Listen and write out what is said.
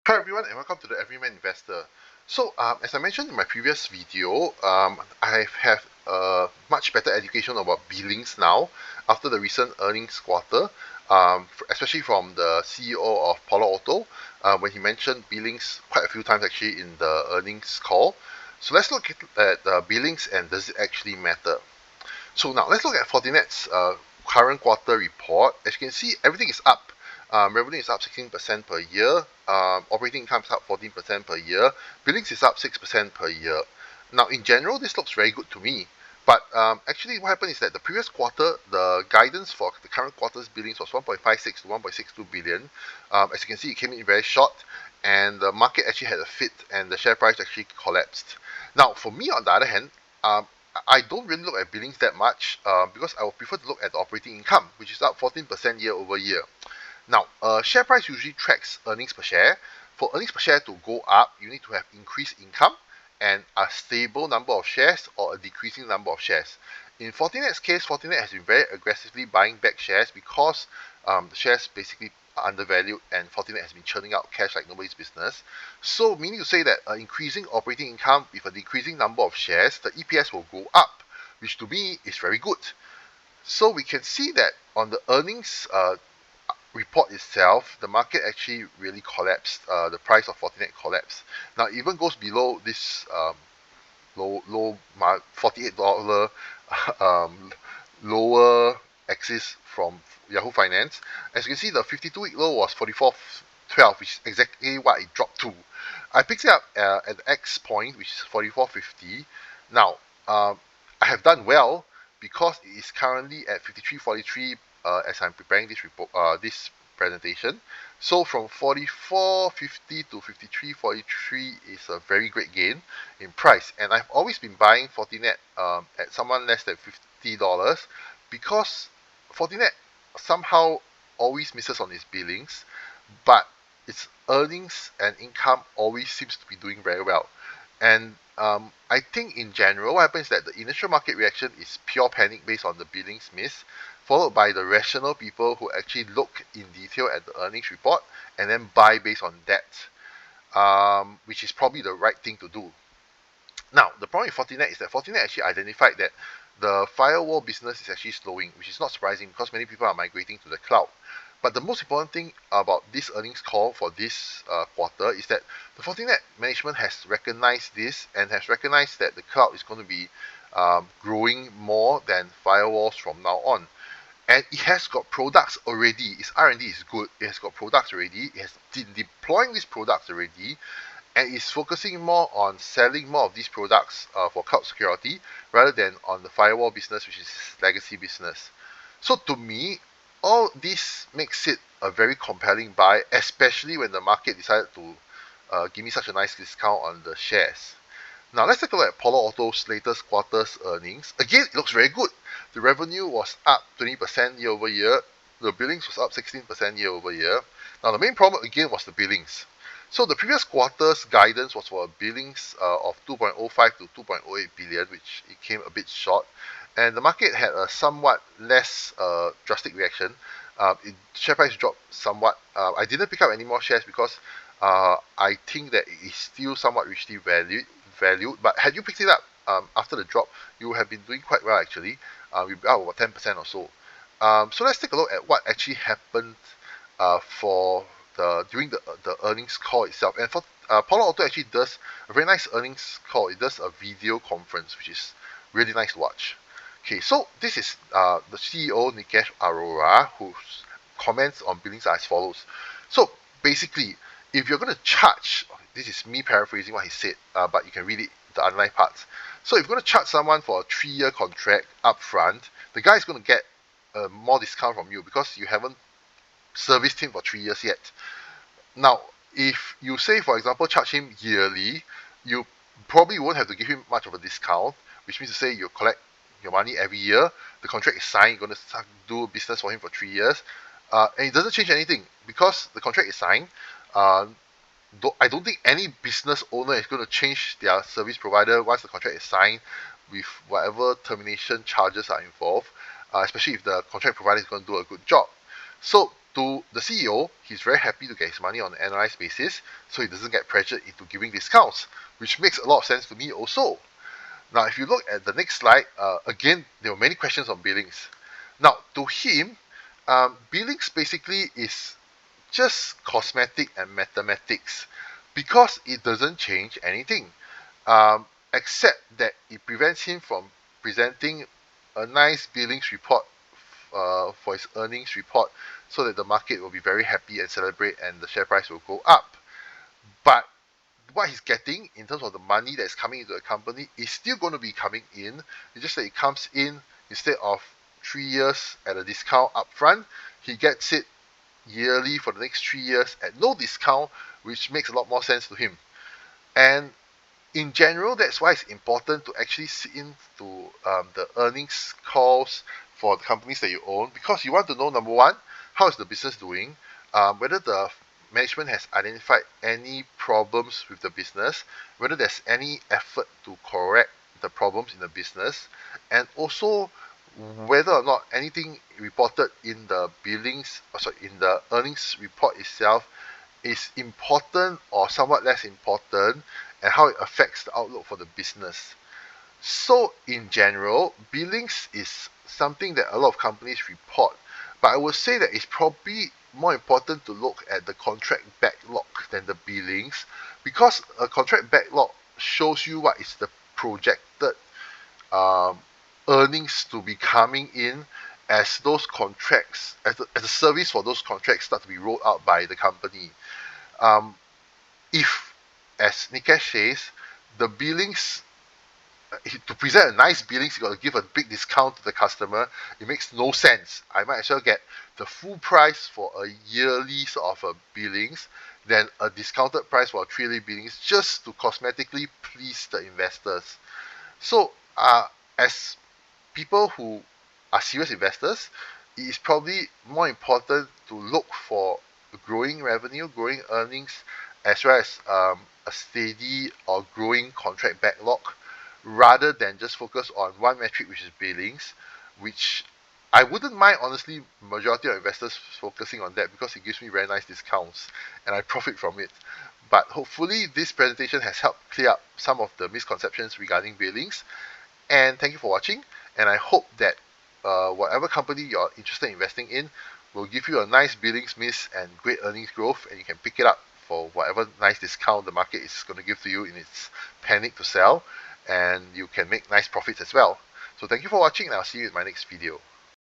Hi everyone and welcome to the Everyman Investor. As I mentioned in my previous video, I have a much better education about Billings now after the recent earnings quarter, especially from the CEO of Polo Auto, when he mentioned Billings quite a few times actually in the earnings call. So let's look at Billings and does it actually matter? So now let's look at Fortinet's current quarter report. As you can see, everything is up. Revenue is up 16% per year. Operating income is up 14% per year. Billings is up 6% per year. Now, in general, this looks very good to me. But actually, what happened is that the previous quarter, the guidance for the current quarter's billings was 1.56 to 1.62 billion. As you can see, it came in very short, and the market actually had a fit, and the share price actually collapsed. Now, for me, on the other hand, I don't really look at billings that much because I would prefer to look at the operating income, which is up 14% year over year. Now, share price usually tracks earnings per share. For earnings per share to go up, you need to have increased income and a stable number of shares or a decreasing number of shares. In Fortinet's case, Fortinet has been very aggressively buying back shares because the shares basically are undervalued and Fortinet has been churning out cash like nobody's business. So, meaning to say that increasing operating income with a decreasing number of shares, the EPS will go up, which to me is very good. So we can see that on the earnings report itself, the market actually really collapsed. The price of Fortinet collapsed. Now, it even goes below this low $48 um, lower axis from Yahoo Finance. As you can see, the 52-week low was 44.12, which is exactly what it dropped to. I picked it up at the X point, which is 44.50. Now, I have done well because it is currently at 53.43 as I'm preparing this report, this presentation. So from 44.50 to 53.43 is a very great gain in price, and I've always been buying Fortinet at someone less than $50 because Fortinet somehow always misses on its billings, but its earnings and income always seems to be doing very well. And I think in general, what happens is that the initial market reaction is pure panic based on the billings miss, followed by the rational people who actually look in detail at the earnings report and then buy based on that, which is probably the right thing to do. Now, the problem with Fortinet is that Fortinet actually identified that the firewall business is actually slowing, which is not surprising because many people are migrating to the cloud. But the most important thing about this earnings call for this quarter is that the Fortinet management has recognized this and has recognized that the cloud is going to be growing more than firewalls from now on. And it has got products already. Its R&D is good. It has got products already. It has been deploying these products already, and is focusing more on selling more of these products for cloud security rather than on the firewall business, which is legacy business. So to me, all this makes it a very compelling buy, especially when the market decided to give me such a nice discount on the shares. Now let's take a look at Polo Auto's latest quarter's earnings. Again, it looks very good. The revenue was up 20% year over year. The billings was up 16% year over year. Now the main problem again was the billings. So the previous quarter's guidance was for a billings of 2.05 to 2.08 billion, which it came a bit short. And the market had a somewhat less drastic reaction. Share price dropped somewhat. I didn't pick up any more shares because I think that it is still somewhat richly valued. But had you picked it up after the drop, you have been doing quite well actually. We're up about 10% or so. So let's take a look at what actually happened for during the earnings call itself. And for Palo Alto actually does a very nice earnings call. It does a video conference, which is really nice to watch. Okay, so this is the CEO Nikesh Arora, whose comments on billings are as follows. So basically, if you're going to charge, this is me paraphrasing what he said, but you can read it, the underlying parts. So if you're going to charge someone for a 3-year contract upfront, the guy is going to get more discount from you because you haven't serviced him for 3 years yet. Now, if you say, for example, charge him yearly, you probably won't have to give him much of a discount, which means to say you collect your money every year. The contract is signed, you're going to do business for him for 3 years. And it doesn't change anything because the contract is signed. Uh, I don't think any business owner is going to change their service provider once the contract is signed with whatever termination charges are involved, especially if the contract provider is going to do a good job. So To the CEO, he's very happy to get his money on an annualized basis, so he doesn't get pressured into giving discounts, which makes a lot of sense to me also. Now, if you look at the next slide, again, there were many questions on Billings. Now, to him, Billings basically is just cosmetic and mathematics because it doesn't change anything, except that it prevents him from presenting a nice Billings report for his earnings report so that the market will be very happy and celebrate and the share price will go up. But what he's getting in terms of the money that's coming into the company is still going to be coming in. It's just that it comes in instead of 3 years at a discount upfront, he gets it yearly for the next 3 years at no discount, which makes a lot more sense to him. And in general, that's why it's important to actually sit into the earnings calls for the companies that you own, because you want to know, number one, how is the business doing, whether the management has identified any problems with the business, whether there's any effort to correct the problems in the business, and also whether or not anything reported in the in the earnings report itself is important or somewhat less important, and how it affects the outlook for the business. So in general, billings is something that a lot of companies report, but I would say that it's probably more important to look at the contract backlog than the billings, because a contract backlog shows you what is the projected um, earnings to be coming in as those contracts, as a service for those contracts start to be rolled out by the company. Um, if, as Nikesh says, the billings, to present a nice billings, you got to give a big discount to the customer. It makes no sense. I might as well get the full price for a yearly sort of a billings than a discounted price for a 3 yearly billings just to cosmetically please the investors. So, as people who are serious investors, it is probably more important to look for growing revenue, growing earnings, as well as a steady or growing contract backlog, rather than just focus on one metric, which is billings, which I wouldn't mind, honestly, majority of investors focusing on that because it gives me very nice discounts and I profit from it. But hopefully this presentation has helped clear up some of the misconceptions regarding billings. And thank you for watching. And I hope that whatever company you're interested in investing in will give you a nice billings miss and great earnings growth, and you can pick it up for whatever nice discount the market is going to give to you in its panic to sell, and you can make nice profits as well. So thank you for watching, and I'll see you in my next video.